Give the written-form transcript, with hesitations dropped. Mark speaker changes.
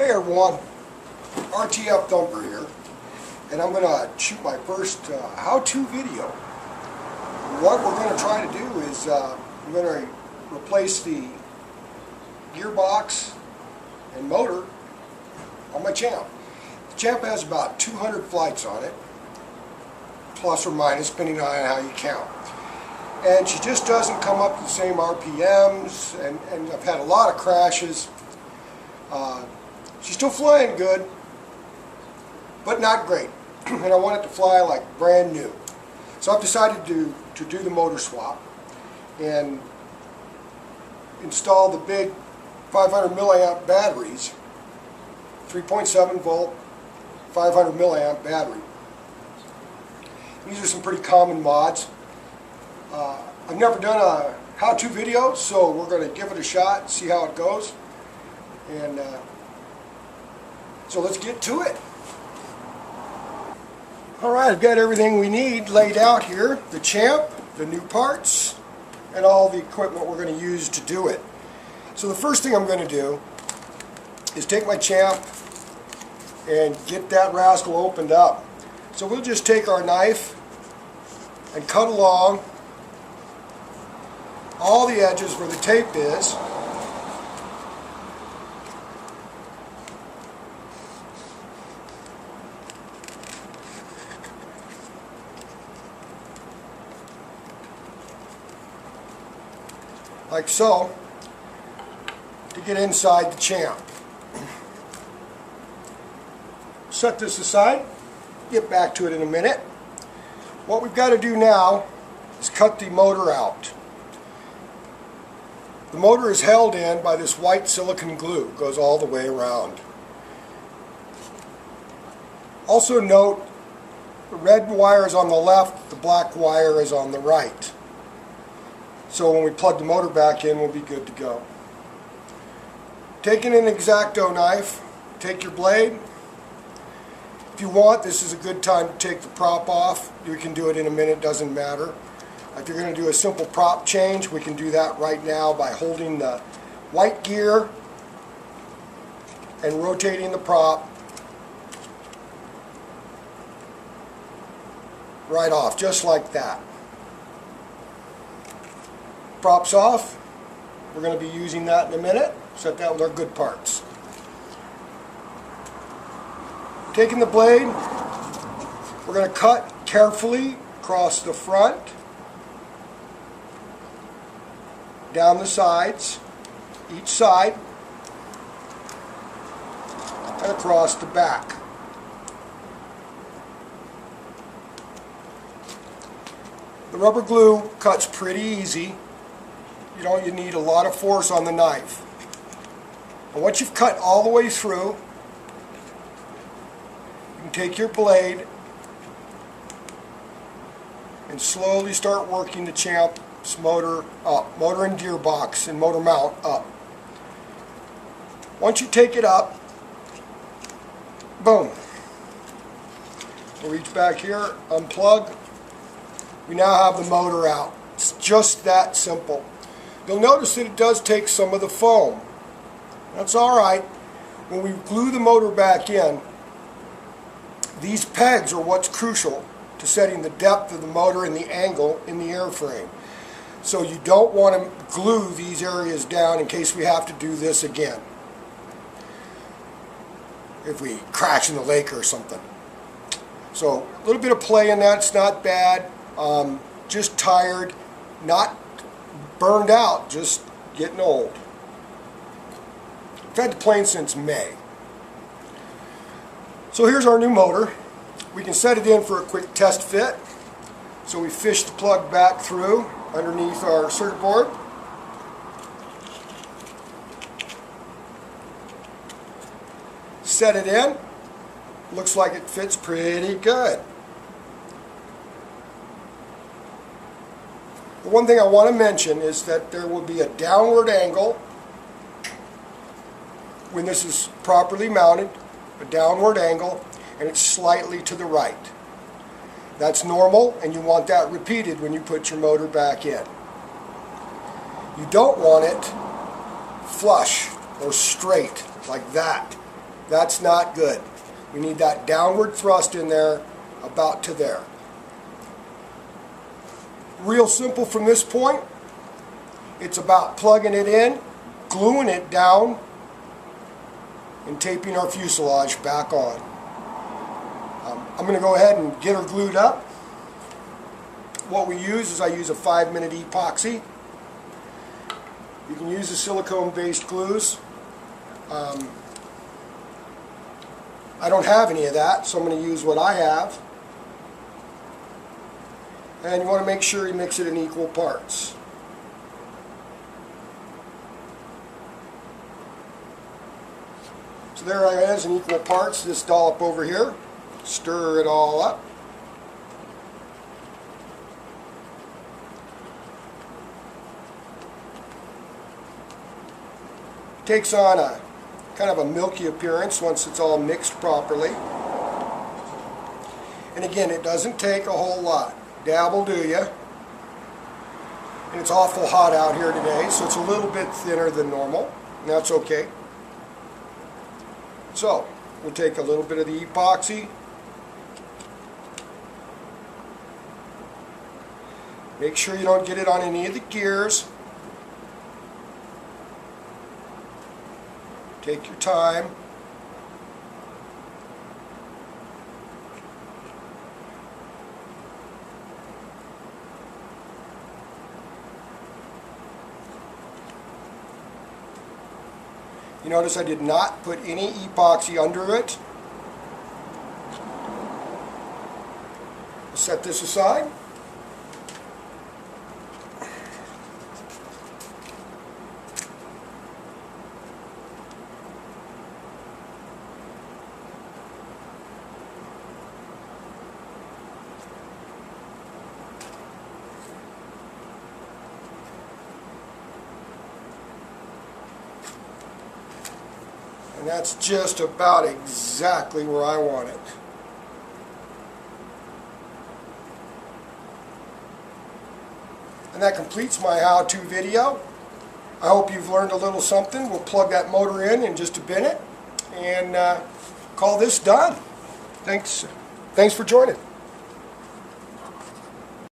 Speaker 1: Hey everyone, RTF Thumper here, and I'm going to shoot my first how-to video. What we're going to try to do is I'm going to replace the gearbox and motor on my Champ. The Champ has about 200 flights on it, plus or minus, depending on how you count. And she just doesn't come up to the same RPMs, and I've had a lot of crashes. She's still flying good, but not great. And I want it to fly like brand new. So I've decided to do the motor swap and install the big 500 milliamp batteries, 3.7 volt, 500 milliamp battery. These are some pretty common mods. I've never done a how-to video, so we're going to give it a shot, see how it goes. And so let's get to it. Alright, I've got everything we need laid out here. The Champ, the new parts, and all the equipment we're going to use to do it. So the first thing I'm going to do is take my Champ and get that rascal opened up. So we'll just take our knife and cut along all the edges where the tape is. Like so, to get inside the Champ. Set this aside, get back to it in a minute. What we've got to do now is cut the motor out. The motor is held in by this white silicone glue, it goes all the way around. Also note, the red wire is on the left, the black wire is on the right. So when we plug the motor back in, we'll be good to go. Taking an X-Acto knife, take your blade. If you want, this is a good time to take the prop off. You can do it in a minute, doesn't matter. If you're going to do a simple prop change, we can do that right now by holding the white gear and rotating the prop right off, just like that. Props off. We're going to be using that in a minute. Set that with our good parts. Taking the blade, we're going to cut carefully across the front, down the sides, each side, and across the back. The rubber glue cuts pretty easy. You need a lot of force on the knife. And once you've cut all the way through, you can take your blade and slowly start working the Champ's motor up, motor and gearbox and motor mount up. Once you take it up, boom. We'll reach back here, unplug. We now have the motor out. It's just that simple. You'll notice that it does take some of the foam. That's alright. When we glue the motor back in, these pegs are what's crucial to setting the depth of the motor and the angle in the airframe. So you don't want to glue these areas down in case we have to do this again. If we crash in the lake or something. So a little bit of play in that, it's not bad. Just tired, not burned out, just getting old. I've had the plane since May. So here's our new motor. We can set it in for a quick test fit. So we fish the plug back through underneath our circuit board. Set it in. Looks like it fits pretty good. The one thing I want to mention is that there will be a downward angle when this is properly mounted, a downward angle, and it's slightly to the right. That's normal, and you want that repeated when you put your motor back in. You don't want it flush or straight like that. That's not good. We need that downward thrust in there, about to there. Real simple from this point. It's about plugging it in, gluing it down, and taping our fuselage back on. I'm going to go ahead and get her glued up. What we use is I use a 5-minute epoxy. You can use the silicone-based glues. I don't have any of that, so I'm going to use what I have. And you want to make sure you mix it in equal parts. So there it is in equal parts, this dollop over here. Stir it all up. Takes on a kind of a milky appearance once it's all mixed properly. And again, it doesn't take a whole lot. Dab will do you. And it's awful hot out here today, so it's a little bit thinner than normal. And that's okay. So, we'll take a little bit of the epoxy. Make sure you don't get it on any of the gears. Take your time. You notice I did not put any epoxy under it. Set this aside. And that's just about exactly where I want it. And that completes my how-to video. I hope you've learned a little something. We'll plug that motor in just a minute and call this done. Thanks for joining.